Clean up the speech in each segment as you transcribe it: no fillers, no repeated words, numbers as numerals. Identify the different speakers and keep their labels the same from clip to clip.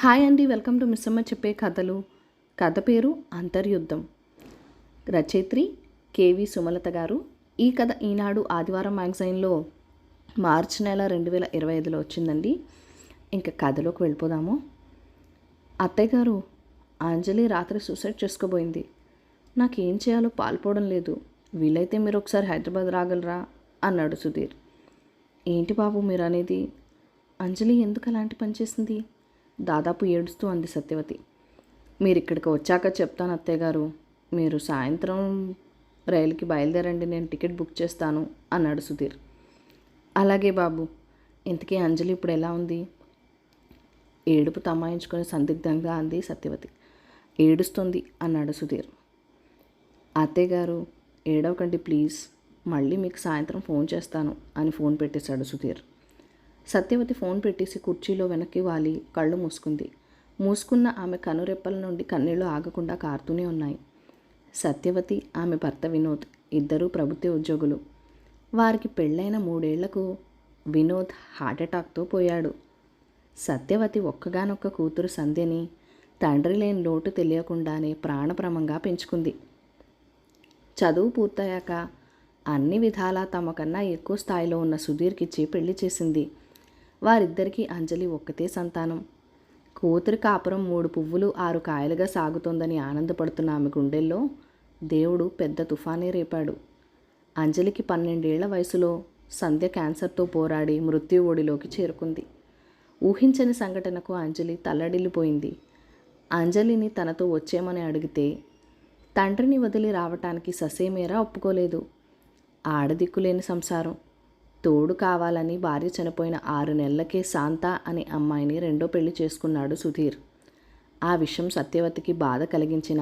Speaker 1: Hi అండి, welcome to Missamma చెప్పే కథలు. కథ పేరు అంతర్యుద్ధం. రచయిత్రి కేవి సుమలత గారు. ఈ కథ ఈనాడు ఆదివారం మ్యాగజైన్లో మార్చి నెల 2025లో వచ్చిందండి. ఇంకా కథలోకి వెళ్ళిపోదాము. అత్తయ్య గారు, అంజలి రాత్రి సూసైడ్ చేసుకోబోయింది. నాకేం చేయాలో పాల్పోవడం లేదు. వీలైతే మీరు ఒకసారి హైదరాబాద్ రాగలరా అన్నాడు సుధీర్. ఏంటి బాబు మీరు అనేది? అంజలి ఎందుకు అలాంటి పని చేసింది? దాదాపు ఏడుస్తూ అంది సత్యవతి. మీరు ఇక్కడికి వచ్చాక చెప్తాను అత్తయ్య గారు. మీరు సాయంత్రం రైలుకి బయలుదేరండి, నేను టికెట్ బుక్ చేస్తాను అన్నాడు సుధీర్. అలాగే బాబు. ఇంతకీ అంజలి ఇప్పుడు ఎలా ఉంది? ఏడుపు తమాయించుకొని సందిగ్ధంగా అంది సత్యవతి. ఏడుస్తుంది అన్నాడు సుధీర్. అత్తయ్య గారు, ఏడవకండి ప్లీజ్, మళ్ళీ మీకు సాయంత్రం ఫోన్ చేస్తాను అని ఫోన్ పెట్టేశాడు సుధీర్. సత్యవతి ఫోన్ పెట్టేసి కుర్చీలో వెనక్కి వాలి కళ్ళు మూసుకుంది. మూసుకున్న ఆమె కనురెప్పల నుండి కన్నీళ్లు ఆగకుండా కారుతూనే ఉన్నాయి. సత్యవతి, ఆమె భర్త వినోద్ ఇద్దరూ ప్రభుత్వ ఉద్యోగులు. వారికి పెళ్ళైన 3 ఏళ్లకు వినోద్ హార్ట్అటాక్తో పోయాడు. సత్యవతి ఒక్కగానొక్క కూతురు సంధ్యని తండ్రి లేని లోటు తెలియకుండానే ప్రాణప్రమంగా పెంచుకుంది. చదువు పూర్తయ్యాక అన్ని విధాలా తమకన్నా ఎక్కువ స్థాయిలో ఉన్న సుధీర్కిచ్చి పెళ్లి చేసింది. వారిద్దరికీ అంజలి ఒక్కతే సంతానం. కూతురి కాపురం 3 పువ్వులు 6 కాయలుగా సాగుతోందని ఆనందపడుతున్న ఆమె గుండెల్లో దేవుడు పెద్ద తుఫానే రేపాడు. అంజలికి 12 ఏళ్ల వయసులో సంధ్య క్యాన్సర్తో పోరాడి మృత్యు ఒడిలోకి చేరుకుంది. ఊహించని సంఘటనకు అంజలి తల్లడిల్లిపోయింది. అంజలిని తనతో వచ్చేమని అడిగితే తండ్రిని వదిలి రావటానికి ససేమేరా ఒప్పుకోలేదు. ఆడదిక్కులేని సంసారం. తోడు కావాలని భార్య చనిపోయిన 6 నెలలకే శాంత అనే అమ్మాయిని రెండో పెళ్లి చేసుకున్నాడు సుధీర్. ఆ విషయం సత్యవతికి బాధ కలిగించిన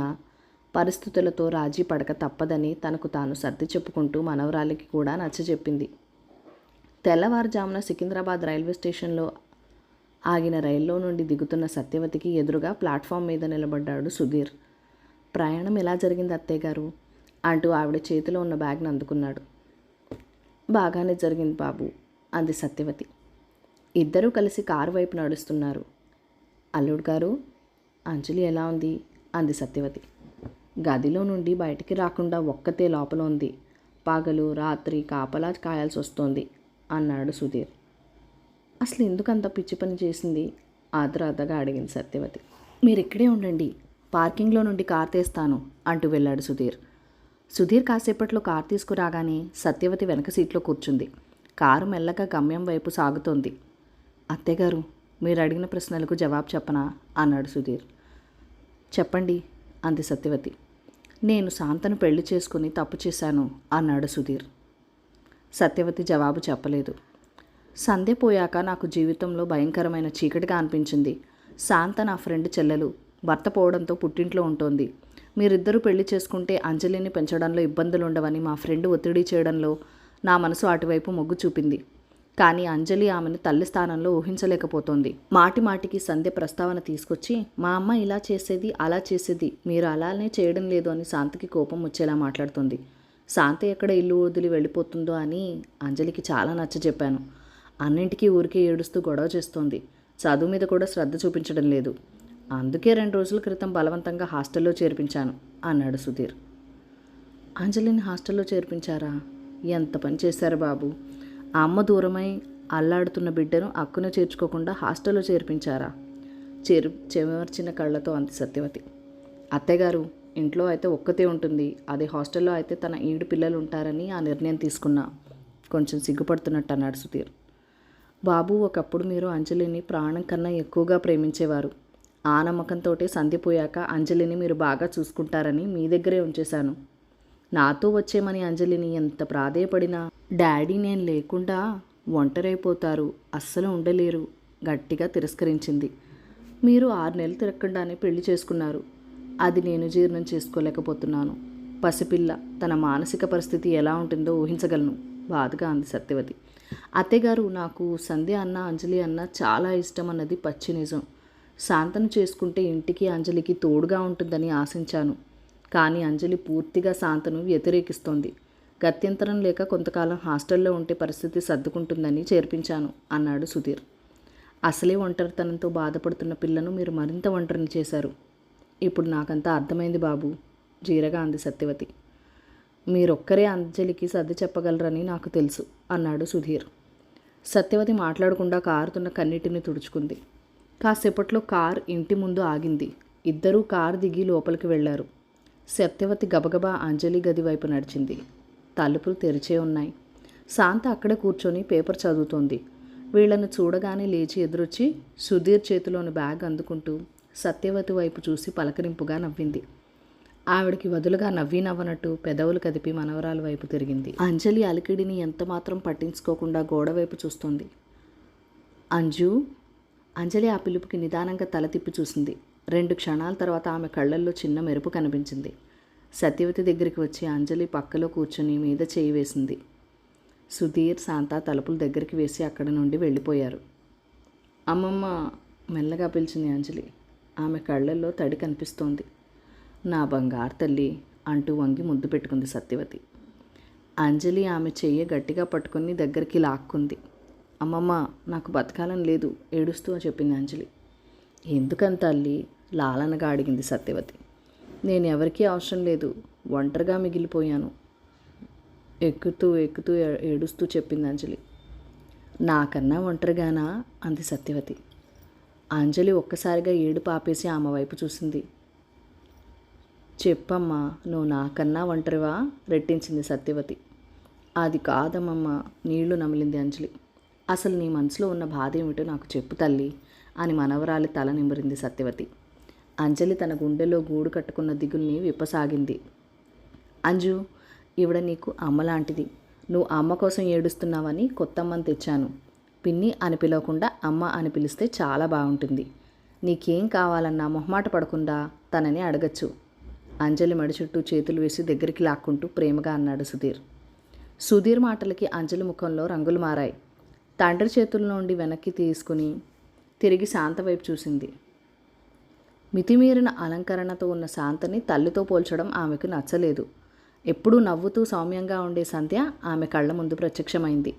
Speaker 1: పరిస్థితులతో రాజీ పడక తప్పదని తనకు తాను సర్ది చెప్పుకుంటూ మనవరాలికి కూడా నచ్చజెప్పింది. తెల్లవారుజామున సికింద్రాబాద్ రైల్వే స్టేషన్లో ఆగిన రైల్లో నుండి దిగుతున్న సత్యవతికి ఎదురుగా ప్లాట్ఫామ్ మీద నిలబడ్డాడు సుధీర్. ప్రయాణం ఎలా జరిగింది అత్తయ్య గారు అంటూ ఆవిడ చేతిలో ఉన్న బ్యాగ్ను అందుకున్నాడు. బాగానే జరిగింది బాబు అంది సత్యవతి. ఇద్దరూ కలిసి కారు వైపు నడుస్తున్నారు. అల్లుడు గారు, అంజలి ఎలా ఉంది అంది సత్యవతి. గదిలో నుండి బయటికి రాకుండా ఒక్కతే లోపల ఉంది. పగలు రాత్రి కాపలా కాయాల్సి వస్తోంది అన్నాడు సుధీర్. అసలు ఎందుకంత పిచ్చి పని చేసింది ఆదరాదగా అడిగింది సత్యవతి. మీరు ఇక్కడే ఉండండి, పార్కింగ్లో నుండి కారు తీస్తాను అంటూ వెళ్ళాడు సుధీర్. సుధీర్ కాసేపట్లో కారు తీసుకురాగానే సత్యవతి వెనక సీట్లో కూర్చుంది. కారు మెల్లగా గమ్యం వైపు సాగుతోంది. అత్తయ్యగారు, మీరు అడిగిన ప్రశ్నలకు జవాబు చెప్పనా అన్నాడు సుధీర్. చెప్పండి అంది సత్యవతి. నేను శాంతను పెళ్లి చేసుకుని తప్పు చేశాను అన్నాడు సుధీర్. సత్యవతి జవాబు చెప్పలేదు. సంధ్య పోయాక నాకు జీవితంలో భయంకరమైన చీకటిగా అనిపించింది. శాంత నా ఫ్రెండ్ చెల్లెలు. భర్త పోవడంతో పుట్టింట్లో ఉంటోంది. మీరిద్దరూ పెళ్లి చేసుకుంటే అంజలిని పెంచడంలో ఇబ్బందులు ఉండవని మా ఫ్రెండ్ ఒత్తిడి చేయడంలో నా మనసు అటువైపు మొగ్గు చూపింది. కానీ అంజలి ఆమెను తల్లి స్థానంలో ఊహించలేకపోతోంది. మాటి మాటికి సంధ్య ప్రస్తావన తీసుకొచ్చి మా అమ్మ ఇలా చేసేది అలా చేసేది, మీరు అలానే చేయడం లేదు అని శాంతకి కోపం వచ్చేలా మాట్లాడుతుంది. శాంత ఎక్కడ ఇల్లు వదిలి వెళ్ళిపోతుందో అని అంజలికి చాలా నచ్చజెప్పాను. అన్నింటికీ ఊరికే ఏడుస్తూ గొడవ చేస్తోంది. చదువు మీద కూడా శ్రద్ధ చూపించడం లేదు. అందుకే 2 రోజుల క్రితం బలవంతంగా హాస్టల్లో చేర్పించాను అన్నాడు సుధీర్. అంజలిని హాస్టల్లో చేర్పించారా? ఎంత పని చేశారు బాబు. అమ్మ దూరమై అల్లాడుతున్న బిడ్డను అక్కున చేర్చుకోకుండా హాస్టల్లో చేర్పించారా? చెమర్చిన కళ్ళతో అంది సత్యవతి. అత్తయ్యగారు, ఇంట్లో అయితే ఒక్కతే ఉంటుంది, అదే హాస్టల్లో అయితే తన 7 పిల్లలు ఉంటారని ఆ నిర్ణయం తీసుకున్నా. కొంచెం సిగ్గుపడుతున్నట్టు అన్నాడు సుధీర్. బాబు, ఒకప్పుడు మీరు అంజలిని ప్రాణం కన్నా ఎక్కువగా ప్రేమించేవారు. ఆ నమ్మకంతోటే సంధిపోయాక అంజలిని మీరు బాగా చూసుకుంటారని మీ దగ్గరే ఉంచేశాను. నాతో వచ్చేమని అంజలిని ఎంత ప్రాధేయపడినా డాడీ నేను లేకుండా ఒంటరైపోతారు, అస్సలు ఉండలేరు గట్టిగా తిరస్కరించింది. మీరు 6 నెలలు తిరగకుండానే పెళ్లి చేసుకున్నారు. అది నేను జీర్ణం చేసుకోలేకపోతున్నాను. పసిపిల్ల, తన మానసిక పరిస్థితి ఎలా ఉంటుందో ఊహించగలను బాధగా అంది సత్యవతి. అత్తయ్యగారు, నాకు సంధ్య అన్న అంజలి అన్న చాలా ఇష్టం అన్నది పచ్చి నిజం. శాంతను చేసుకుంటే ఇంటికి అంజలికి తోడుగా ఉంటుందని ఆశించాను. కానీ అంజలి పూర్తిగా శాంతను వ్యతిరేకిస్తోంది. గత్యంతరం లేక కొంతకాలం హాస్టల్లో ఉంటే పరిస్థితి సర్దుకుంటుందని చేర్పించాను అన్నాడు సుధీర్. అసలే ఒంటరితనంతో బాధపడుతున్న పిల్లను మీరు మరింత ఒంటరిని చేశారు. ఇప్పుడు నాకంతా అర్థమైంది బాబు, జీరగా అంది సత్యవతి. మీరొక్కరే అంజలికి సర్ది చెప్పగలరని నాకు తెలుసు అన్నాడు సుధీర్. సత్యవతి మాట్లాడకుండా కారుతున్న కన్నీటిని తుడుచుకుంది. కాసేపట్లో కార్ ఇంటి ముందు ఆగింది. ఇద్దరూ కారు దిగి లోపలికి వెళ్లారు. సత్యవతి గబగబా అంజలి గది వైపు నడిచింది. తలుపులు తెరిచే ఉన్నాయి. శాంత అక్కడే కూర్చొని పేపర్ చదువుతోంది. వీళ్లను చూడగానే లేచి ఎదురొచ్చి సుధీర్ చేతిలోని బ్యాగ్ అందుకుంటూ సత్యవతి వైపు చూసి పలకరింపుగా నవ్వింది. ఆవిడికి వదులుగా నవ్వనట్టు పెదవులు కదిపి మనవరాల వైపు తిరిగింది. అంజలి అలికిడిని ఎంతమాత్రం పట్టించుకోకుండా గోడవైపు చూస్తోంది. అంజలి ఆ పిలుపుకి నిదానంగా తల తిప్పి చూసింది. 2 క్షణాల తర్వాత ఆమె కళ్ళల్లో చిన్న మెరుపు కనిపించింది. సత్యవతి దగ్గరికి వచ్చి అంజలి పక్కలో కూర్చొని మీద చేయి వేసింది. సుధీర్, శాంత తలుపుల దగ్గరికి వేసి అక్కడి నుండి వెళ్ళిపోయారు. అమ్మమ్మ, మెల్లగా పిలిచింది అంజలి. ఆమె కళ్ళల్లో తడి కనిపిస్తోంది. నా బంగారు తల్లి అంటూ వంగి ముద్దు పెట్టుకుంది సత్యవతి. అంజలి ఆమె చెయ్యి గట్టిగా పట్టుకుని దగ్గరికి లాక్కుంది. అమ్మమ్మ, నాకు బతకాలని లేదు, ఏడుస్తూ చెప్పింది అంజలి. ఎందుకంత తల్లి? లాలనగా అడిగింది సత్యవతి. నేను ఎవరికీ అవసరం లేదు, ఒంటరిగా మిగిలిపోయాను, ఎక్కుతూ ఏడుస్తూ చెప్పింది అంజలి. నాకన్నా ఒంటరిగానా? అంది సత్యవతి. అంజలి ఒక్కసారిగా ఏడుపు ఆపేసి ఆమె వైపు చూసింది. చెప్పమ్మా, నువ్వు నాకన్నా ఒంటరివా? రెట్టించింది సత్యవతి. అది కాదమ్మమ్మ, నీళ్లు నమిలింది అంజలి. అసలు నీ మనసులో ఉన్న బాధ ఏమిటో నాకు చెప్పు తల్లి అని మనవరాలి తల నిమిరింది సత్యవతి. అంజలి తన గుండెలో గూడు కట్టుకున్న దిగుల్ని విప్పసాగింది. అంజు, ఈవిడ నీకు అమ్మలాంటిది. నువ్వు అమ్మ కోసం ఏడుస్తున్నావని కొత్తమ్మని తెచ్చాను. పిన్ని అని పిలవకుండా అమ్మ అని పిలిస్తే చాలా బాగుంటుంది. నీకేం కావాలన్నా మొహమాట పడకుండా తనని అడగచ్చు. అంజలి మడి చుట్టూ చేతులు వేసి దగ్గరికి లాక్కుంటూ ప్రేమగా అన్నాడు సుధీర్. సుధీర్ మాటలకి అంజలి ముఖంలో రంగులు మారాయి. తండ్రి చేతుల నుండి వెనక్కి తీసుకుని తిరిగి శాంత వైపు చూసింది. మితిమీరిన అలంకరణతో ఉన్న శాంతని తల్లితో పోల్చడం ఆమెకు నచ్చలేదు. ఎప్పుడూ నవ్వుతూ సౌమ్యంగా ఉండే సంధ్య ఆమె కళ్ళ ముందు ప్రత్యక్షమైంది.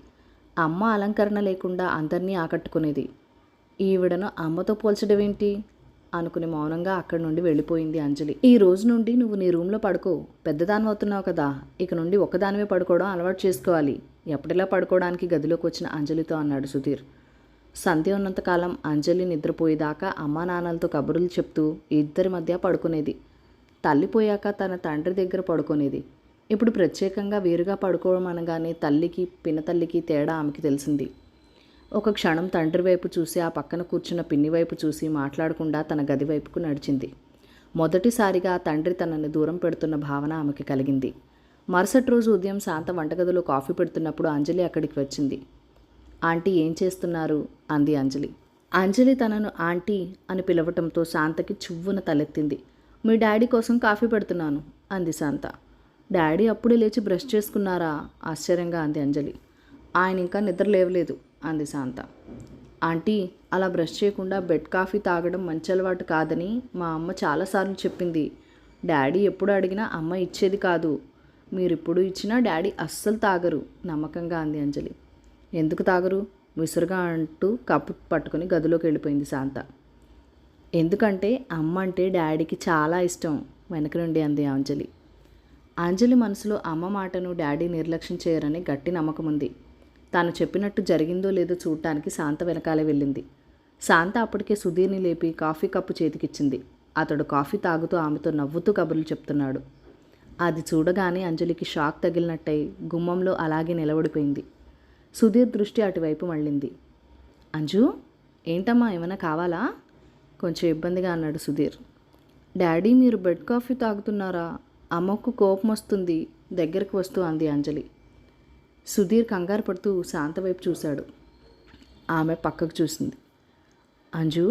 Speaker 1: అమ్మ అలంకరణ లేకుండా అందరినీ ఆకట్టుకునేది. ఈవిడను అమ్మతో పోల్చడమేంటి అనుకుని మౌనంగా అక్కడి నుండి వెళ్ళిపోయింది అంజలి. ఈ రోజు నుండి నువ్వు నీ రూమ్లో పడుకో, పెద్దదాని అవుతున్నావు కదా, ఇక నుండి ఒక్కదానివే పడుకోవడం అలవాటు చేసుకోవాలి, ఎప్పటిలా పడుకోవడానికి గదిలోకి వచ్చిన అంజలితో అన్నాడు సుధీర్. సంధ్య ఉన్నంతకాలం అంజలి నిద్రపోయేదాకా అమ్మా నాన్నలతో కబుర్లు చెప్తూ ఇద్దరి మధ్య పడుకునేది. తల్లిపోయాక తన తండ్రి దగ్గర పడుకునేది. ఇప్పుడు ప్రత్యేకంగా వేరుగా పడుకోవడం అనగానే తల్లికి పినతల్లికి తేడా ఆమెకి తెలిసింది. ఒక క్షణం తండ్రి వైపు చూసి ఆ పక్కన కూర్చున్న పిన్ని వైపు చూసి మాట్లాడకుండా తన గది వైపుకు నడిచింది. మొదటిసారిగా తండ్రి తనని దూరం పెడుతున్న భావన ఆమెకి కలిగింది. మరుసటి రోజు ఉదయం శాంత వంటగదిలో కాఫీ పెడుతున్నప్పుడు అంజలి అక్కడికి వచ్చింది. ఆంటీ, ఏం చేస్తున్నారు? అంది అంజలి. అంజలి తనను ఆంటీ అని పిలవటంతో శాంతకి చువ్వున తలెత్తింది. మీ డాడీ కోసం కాఫీ పెడుతున్నాను అంది శాంత. డాడీ అప్పుడే లేచి బ్రష్ చేసుకున్నారా? ఆశ్చర్యంగా అంది అంజలి. ఆయన ఇంకా నిద్ర లేవలేదు అంది శాంత. ఆంటీ, అలా బ్రష్ చేయకుండా బెడ్ కాఫీ తాగడం మంచి అలవాటు కాదని మా అమ్మ చాలాసార్లు చెప్పింది. డాడీ ఎప్పుడు అడిగినా అమ్మ ఇచ్చేది కాదు. మీరిప్పుడు ఇచ్చినా డాడీ అస్సలు తాగరు నమ్మకంగా అంది అంజలి. ఎందుకు తాగరు? విసురుగా అంటూ కప్పు పట్టుకుని గదిలోకి వెళ్ళిపోయింది శాంత. ఎందుకంటే అమ్మ అంటే డాడీకి చాలా ఇష్టం వెనక నుండి అంది అంజలి. అంజలి మనసులో అమ్మ మాటను డాడీ నిర్లక్ష్యం చేయరని గట్టి నమ్మకం ఉంది. తాను చెప్పినట్టు జరిగిందో లేదో చూడటానికి శాంత వెనకాలే వెళ్ళింది. శాంత అప్పటికే సుధీర్ని లేపి కాఫీ కప్పు చేతికిచ్చింది. అతడు కాఫీ తాగుతూ ఆమెతో నవ్వుతూ కబుర్లు చెప్తున్నాడు. అది చూడగానే అంజలికి షాక్ తగిలినట్టయి గుమ్మంలో అలాగే నిలబడిపోయింది. సుధీర్ దృష్టి అటువైపు మళ్ళింది. అంజు, ఏంటమ్మా, ఏమైనా కావాలా? కొంచెం ఇబ్బందిగా అన్నాడు సుధీర్. డాడీ, మీరు బెడ్ కాఫీ తాగుతున్నారా? అమ్మకు కోపం వస్తుంది దగ్గరికి వస్తూ అంది అంజలి. సుధీర్ కంగారు పడుతూ శాంత వైపు చూశాడు. ఆమె పక్కకు చూసింది. అంజు,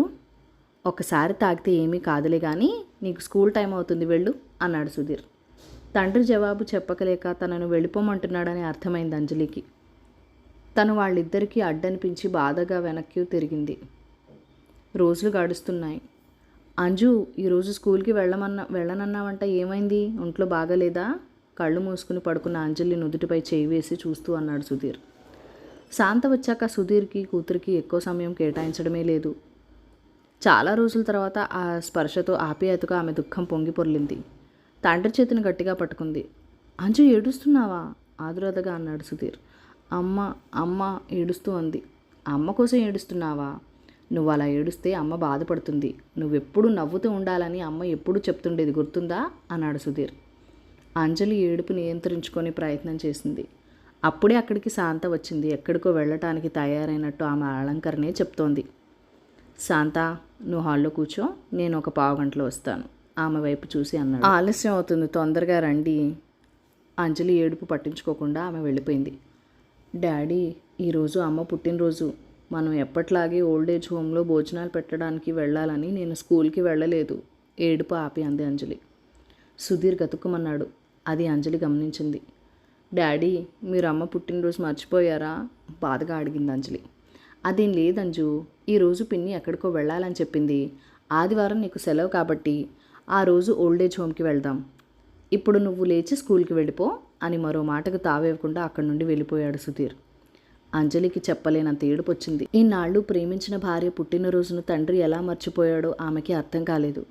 Speaker 1: ఒకసారి తాగితే ఏమీ కాదులే కానీ నీకు స్కూల్ టైం అవుతుంది, వెళ్ళు అన్నాడు సుధీర్. తండ్రి జవాబు చెప్పకలేక తనను వెళ్ళిపోమంటున్నాడని అర్థమైంది అంజలికి. తను వాళ్ళిద్దరికీ అడ్డనిపించి బాధగా వెనక్కి తిరిగింది. రోజులు గడుస్తున్నాయి. అంజు, ఈరోజు స్కూల్కి వెళ్ళనన్నావంట, ఏమైంది? ఒంట్లో బాగాలేదా? కళ్ళు మూసుకుని పడుకున్న అంజలి నుదుటిపై చేయి వేసి చూస్తూ అన్నాడు సుధీర్. శాంత వచ్చాక సుధీర్కి కూతురికి ఎక్కువ సమయం కేటాయించడమే లేదు. చాలా రోజుల తర్వాత ఆ స్పర్శతో ఆప్యాయతగా ఆమె దుఃఖం పొంగి పొర్లింది. తండ్రి చేతిని గట్టిగా పట్టుకుంది. అంజు, ఏడుస్తున్నావా? ఆదురదగా అన్నాడు సుధీర్. అమ్మ అమ్మ ఏడుస్తూ అంది. అమ్మ కోసం ఏడుస్తున్నావా? నువ్వు అలా ఏడుస్తే అమ్మ బాధపడుతుంది. నువ్వెప్పుడు నవ్వుతూ ఉండాలని అమ్మ ఎప్పుడూ చెప్తుండేది, గుర్తుందా? అన్నాడు సుధీర్. అంజలి ఏడుపు నియంత్రించుకొని ప్రయత్నం చేసింది. అప్పుడే అక్కడికి శాంత వచ్చింది. ఎక్కడికో వెళ్ళటానికి తయారైనట్టు ఆమె అలంకరణే చెప్తోంది. శాంత, నువ్వు హాల్లో కూర్చో, నేను ఒక పావుగంటలో వస్తాను ఆమె వైపు చూసి అన్నాడు. ఆలస్యం అవుతుంది, తొందరగా రండి. అంజలి ఏడుపు పట్టించుకోకుండా ఆమె వెళ్ళిపోయింది. డాడీ, ఈరోజు అమ్మ పుట్టినరోజు. మనం ఎప్పట్లాగే ఓల్డేజ్ హోమ్లో భోజనాలు పెట్టడానికి వెళ్ళాలని నేను స్కూల్కి వెళ్ళలేదు. ఏడుపు ఆపి అంది అంజలి. సుధీర్ గతుక్కుమన్నాడు. అది అంజలి గమనించింది. డాడీ, మీరు అమ్మ పుట్టినరోజు మర్చిపోయారా? బాధగా అడిగింది అంజలి. అదేం లేదంజు, ఈరోజు పిన్ని ఎక్కడికో వెళ్ళాలని చెప్పింది. ఆదివారం నీకు సెలవు కాబట్టి ఆ రోజు ఓల్డేజ్ హోమ్కి వెళ్దాం. ఇప్పుడు నువ్వు లేచి స్కూల్కి వెళ్ళిపో అని మరో మాటకు తావేయకుండా అక్కడి నుండి వెళ్ళిపోయాడు సుధీర్. అంజలికి చెప్పలేనంత ఏడుపు వచ్చింది. ఈనాళ్ళు ప్రేమించిన భార్య పుట్టినరోజును తండ్రి ఎలా మర్చిపోయాడో ఆమెకి అర్థం కాలేదు.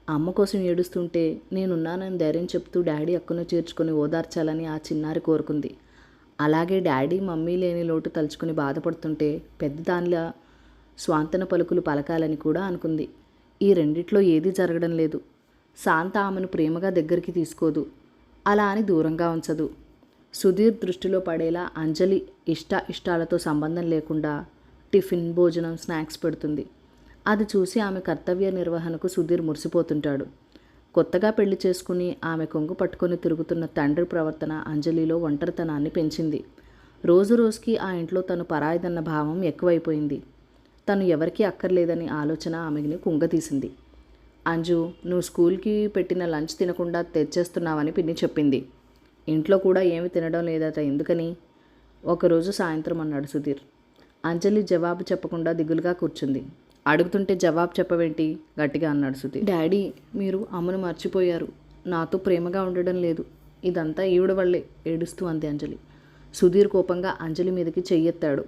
Speaker 1: అమ్మ కోసం ఏడుస్తుంటే నేనున్నానని ధైర్యం చెప్తూ డాడీ అక్కును చేర్చుకొని ఓదార్చాలని ఆ చిన్నారి కోరుకుంది. అలాగే డాడీ మమ్మీ లేని లోటు తలుచుకుని బాధపడుతుంటే పెద్దదానిలా స్వాంతన పలుకులు పలకాలని కూడా అనుకుంది. ఈ రెండిట్లో ఏదీ జరగడం లేదు. శాంత ఆమెను ప్రేమగా దగ్గరికి తీసుకోదు, అలా అని దూరంగా ఉంచదు. సుధీర్ దృష్టిలో పడేలా అంజలి ఇష్టాలతో సంబంధం లేకుండా టిఫిన్, భోజనం, స్నాక్స్ పెడుతుంది. అది చూసి ఆమె కర్తవ్య నిర్వహణకు సుధీర్ మురిసిపోతుంటాడు. కొత్తగా పెళ్లి చేసుకుని ఆమె కొంగు పట్టుకొని తిరుగుతున్న తండ్రి ప్రవర్తన అంజలిలో ఒంటరితనాన్ని పెంచింది. రోజు రోజుకి ఆ ఇంట్లో తను పరాయిదన్న భావం ఎక్కువైపోయింది. తను ఎవరికీ అక్కర్లేదని ఆలోచన ఆమెని కుంగతీసింది. అంజు, నువ్వు స్కూల్కి పెట్టిన లంచ్ తినకుండా తెచ్చేస్తున్నావని పిన్ని చెప్పింది. ఇంట్లో కూడా ఏమి తినడం లేదట, ఎందుకని? ఒకరోజు సాయంత్రం అన్నాడు సుధీర్. అంజలి జవాబు చెప్పకుండా దిగులుగా కూర్చుంది. అడుగుతుంటే జవాబు చెప్పవేంటి? గట్టిగా అన్నాడు సుధీర్. డాడీ, మీరు అమ్మను మర్చిపోయారు. నాతో ప్రేమగా ఉండడం లేదు. ఇదంతా ఈవిడ వల్లే, ఏడుస్తూ అంది అంజలి. సుధీర్ కోపంగా అంజలి మీదకి చెయ్యెత్తాడు.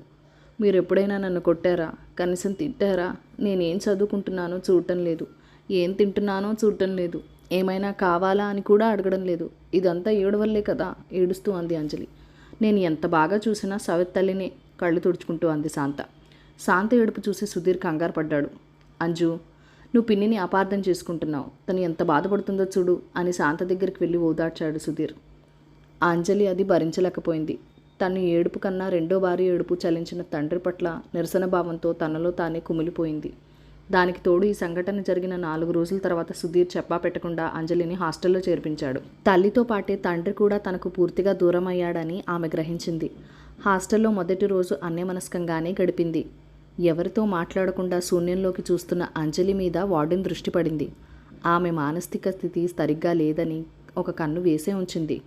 Speaker 1: మీరు ఎప్పుడైనా నన్ను కొట్టారా? కనీసం తిట్టారా? నేనేం చదువుకుంటున్నానో చూడటం లేదు, ఏం తింటున్నానో చూడటం లేదు, ఏమైనా కావాలా అని కూడా అడగడం లేదు. ఇదంతా ఈవిడ వల్లే కదా, ఏడుస్తూ అంది అంజలి. నేను ఎంత బాగా చూసినా సవిత్ తల్లినే, కళ్ళు తుడుచుకుంటూ అంది శాంత. శాంత ఏడుపు చూసి సుధీర్ కంగారు పడ్డాడు. అంజు, నువ్వు పిన్నిని అపార్థం చేసుకుంటున్నావు. తను ఎంత బాధపడుతుందో చూడు అని శాంత దగ్గరికి వెళ్ళి ఓదార్చాడు సుధీర్. అంజలి అది భరించలేకపోయింది. తను ఏడుపు కన్నా రెండో భార్య ఏడుపు చలించిన తండ్రి పట్ల నిరసన భావంతో తనలో తానే కుమిలిపోయింది. దానికి తోడు ఈ సంఘటన జరిగిన 4 రోజుల తర్వాత సుధీర్ చెప్పా పెట్టకుండా అంజలిని హాస్టల్లో చేర్పించాడు. తల్లితో పాటే తండ్రి కూడా తనకు పూర్తిగా దూరం అయ్యాడని ఆమె గ్రహించింది. హాస్టల్లో మొదటి రోజు అన్యమనస్కంగానే గడిపింది. ఎవరితో మాట్లాడకుండా శూన్యంలోకి చూస్తున్న అంజలి మీద వార్డెన్ దృష్టి పడింది. ఆమె మానసిక స్థితి సరిగ్గా లేదని ఒక కన్ను వేసే ఉంచింది.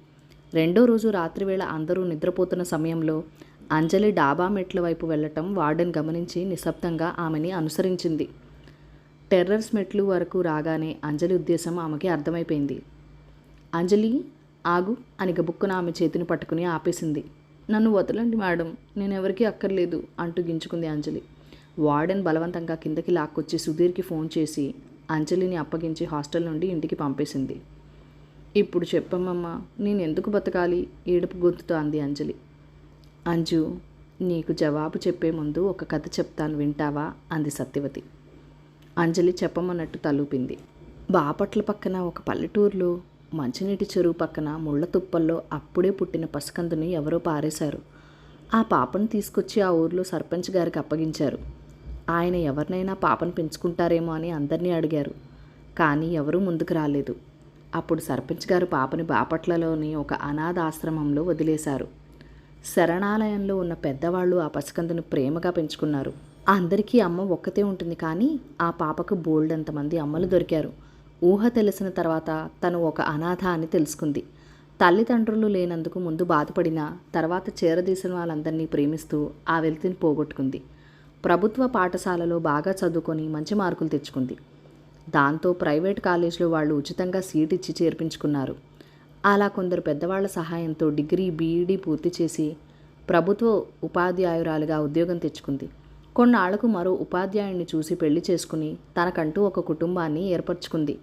Speaker 1: రెండో రోజు రాత్రివేళ అందరూ నిద్రపోతున్న సమయంలో అంజలి డాబా మెట్ల వైపు వెళ్లటం వార్డెన్ గమనించి నిశ్శబ్దంగా ఆమెని అనుసరించింది. టెర్రర్స్ మెట్లు వరకు రాగానే అంజలి ఉద్దేశం ఆమెకి అర్థమైపోయింది. అంజలి, ఆగు అని గబుక్కున ఆమె చేతిని పట్టుకుని ఆపేసింది. నన్ను వదలండి మేడం, నేనెవరికీ అక్కర్లేదు అంటూ గించుకుంది అంజలి. వార్డెన్ బలవంతంగా కిందకి లాక్కొచ్చి సుధీర్కి ఫోన్ చేసి అంజలిని అప్పగించి హాస్టల్ నుండి ఇంటికి పంపేసింది. ఇప్పుడు చెప్పమ్మమ్మా, నేనెందుకు బతకాలి? ఏడుపు గొంతుతో అంది అంజలి. అంజు, నీకు జవాబు చెప్పే ముందు ఒక కథ చెప్తాను, వింటావా? అంది సత్యవతి. అంజలి చెప్పమన్నట్టు తలూపింది. బాపట్ల పక్కన ఒక పల్లెటూరులో మంచినీటి చెరువు పక్కన ముళ్ళ తుప్పల్లో అప్పుడే పుట్టిన పసికందుని ఎవరో పారేశారు. ఆ పాపను తీసుకొచ్చి ఆ ఊర్లో సర్పంచ్ గారికి అప్పగించారు. ఆయన ఎవరినైనా పాపను పెంచుకుంటారేమో అని అందరినీ అడిగారు, కానీ ఎవరూ ముందుకు రాలేదు. అప్పుడు సర్పంచ్ గారు పాపని బాపట్లలోని ఒక అనాథ ఆశ్రమంలో వదిలేశారు. శరణాలయంలో ఉన్న పెద్దవాళ్ళు ఆ పసికందును ప్రేమగా పెంచుకున్నారు. అందరికీ అమ్మ ఒక్కతే ఉంటుంది, కానీ ఆ పాపకు బోల్డంతమంది అమ్మలు దొరికారు. ఊహ తెలిసిన తర్వాత తను ఒక అనాథ అని తెలుసుకుంది. తల్లిదండ్రులు లేనందుకు ముందు బాధపడినా తర్వాత చేరదీసిన వాళ్ళందరినీ ప్రేమిస్తూ ఆ వెలితిని పోగొట్టుకుంది. ప్రభుత్వ పాఠశాలలో బాగా చదువుకొని మంచి మార్కులు తెచ్చుకుంది. దాంతో ప్రైవేట్ కాలేజీలో వాళ్ళు ఉచితంగా సీట్ ఇచ్చి చేర్పించుకున్నారు. అలా కొందరు పెద్దవాళ్ల సహాయంతో డిగ్రీ, బీఈడీ పూర్తి చేసి ప్రభుత్వ ఉపాధ్యాయురాలిగా ఉద్యోగం తెచ్చుకుంది. కొన్నాళ్లకు మరో ఉపాధ్యాయుడిని చూసి పెళ్లి చేసుకుని తనకంటూ ఒక కుటుంబాన్ని ఏర్పరచుకుంది.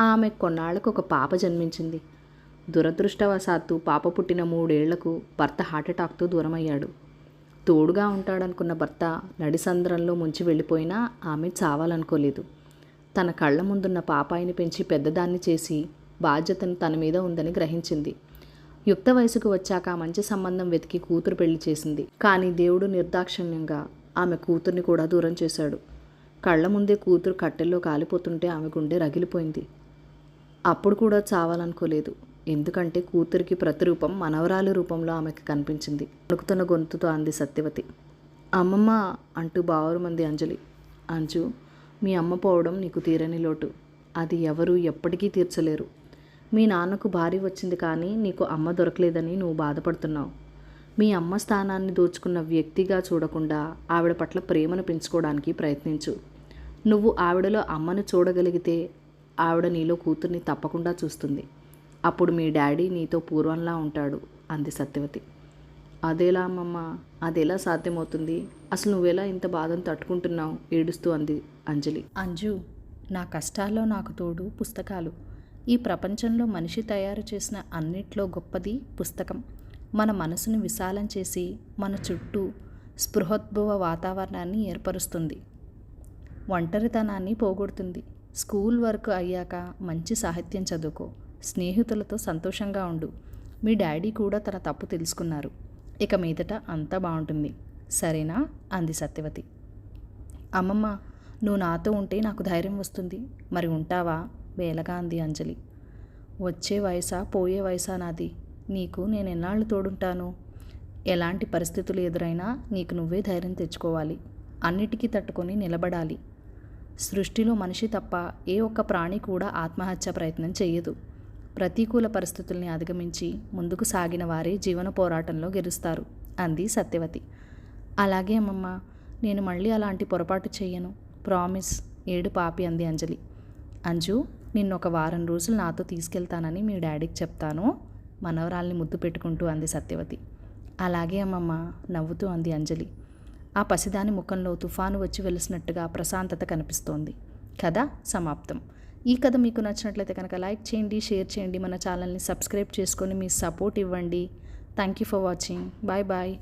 Speaker 1: ఆమె కొన్నాళ్లకు ఒక పాప జన్మించింది. దురదృష్టవశాత్తు పాప పుట్టిన 3 ఏళ్లకు భర్త హార్ట్అటాక్తో దూరమయ్యాడు. తోడుగా ఉంటాడనుకున్న భర్త నడిసంద్రంలో ముంచి వెళ్ళిపోయినా ఆమె చావాలనుకోలేదు. తన కళ్ళ ముందున్న పాపాయిని పెంచి పెద్దదాన్ని చేసి బాధ్యతను తన మీద ఉందని గ్రహించింది. యుక్త వయసుకు వచ్చాక మంచి సంబంధం వెతికి కూతురు పెళ్లి చేసింది. కానీ దేవుడు నిర్దాక్షిణ్యంగా ఆమె కూతుర్ని కూడా దూరం చేశాడు. కళ్ళ ముందే కూతురు కట్టెల్లో కాలిపోతుంటే ఆమె గుండె రగిలిపోయింది. అప్పుడు కూడా చావాలనుకోలేదు. ఎందుకంటే కూతురికి ప్రతిరూపం మనవరాలి రూపంలో ఆమెకు కనిపించింది. వణుకుతున్న గొంతుతో అంది సత్యవతి. అమ్మమ్మ అంటూ బావురుమంది అంజలి. అంజు, మీ అమ్మ పోవడం నీకు తీరని లోటు. అది ఎవరూ ఎప్పటికీ తీర్చలేరు. మీ నాన్నకు భార్య వచ్చింది కానీ నీకు అమ్మ దొరకలేదని నువ్వు బాధపడుతున్నావు. మీ అమ్మ స్థానాన్ని దోచుకున్న వ్యక్తిగా చూడకుండా ఆవిడ పట్ల ప్రేమను పెంచుకోవడానికి ప్రయత్నించు. నువ్వు ఆవిడలో అమ్మను చూడగలిగితే ఆవిడ నీలో కూతుర్ని తప్పకుండా చూస్తుంది. అప్పుడు మీ డాడీ నీతో పూర్వంలా ఉంటాడు అంది సత్యవతి. అదేలా అమ్మమ్మ, అదెలా సాధ్యమవుతుంది? అసలు నువ్వెలా ఇంత బాధను తట్టుకుంటున్నావు? ఏడుస్తూ అంది అంజలి. అంజు, నా కష్టాల్లో నాకు తోడు పుస్తకాలు. ఈ ప్రపంచంలో మనిషి తయారు చేసిన అన్నిట్లో గొప్పది పుస్తకం. మన మనసును విశాలం చేసి మన చుట్టూ స్పృహోద్భవ వాతావరణాన్ని ఏర్పరుస్తుంది. ఒంటరితనాన్ని పోగొడుతుంది. స్కూల్ వర్క్ అయ్యాక మంచి సాహిత్యం చదువుకో. స్నేహితులతో సంతోషంగా ఉండు. మీ డాడీ కూడా తన తప్పు తెలుసుకున్నారు. ఇక మీదట అంతా బాగుంటుంది, సరేనా అంది సత్యవతి. అమ్మమ్మ, నువ్వు నాతో ఉంటే నాకు ధైర్యం వస్తుంది. మరి ఉంటావా? వేలగా అంది అంజలి. వచ్చే వయసా పోయే వయసా నాది. నీకు నేను ఎన్నాళ్ళు తోడుంటాను? ఎలాంటి పరిస్థితులు ఎదురైనా నీకు నువ్వే ధైర్యం తెచ్చుకోవాలి. అన్నిటికీ తట్టుకొని నిలబడాలి. సృష్టిలో మనిషి తప్ప ఏ ఒక్క ప్రాణి కూడా ఆత్మహత్య ప్రయత్నం చేయదు. ప్రతికూల పరిస్థితుల్ని అధిగమించి ముందుకు సాగిన వారే జీవన పోరాటంలో గెలుస్తారు అంది సత్యవతి. అలాగే అమ్మమ్మ, నేను మళ్ళీ అలాంటి పొరపాటు చెయ్యను, ప్రామిస్. ఏడు పాపి అంది అంజలి. అంజు, నిన్నొక వారం రోజులు నాతో తీసుకెళ్తానని మీ డాడీకి చెప్తాను, మనవరాల్ని ముద్దు పెట్టుకుంటూ అంది సత్యవతి. అలాగే అమ్మమ్మ, నవ్వుతూ అంది అంజలి. ఆ పసిదాని ముఖంలో తుఫాను వచ్చి వెలిసినట్టుగా ప్రశాంతత కనిపిస్తోంది. కథ సమాప్తం. ఈ కథ మీకు నచ్చినట్లయితే కనుక లైక్ చేయండి, షేర్ చేయండి, మన ఛానల్ని సబ్స్క్రైబ్ చేసుకొని మీ సపోర్ట్ ఇవ్వండి. Thank you for watching. Bye bye.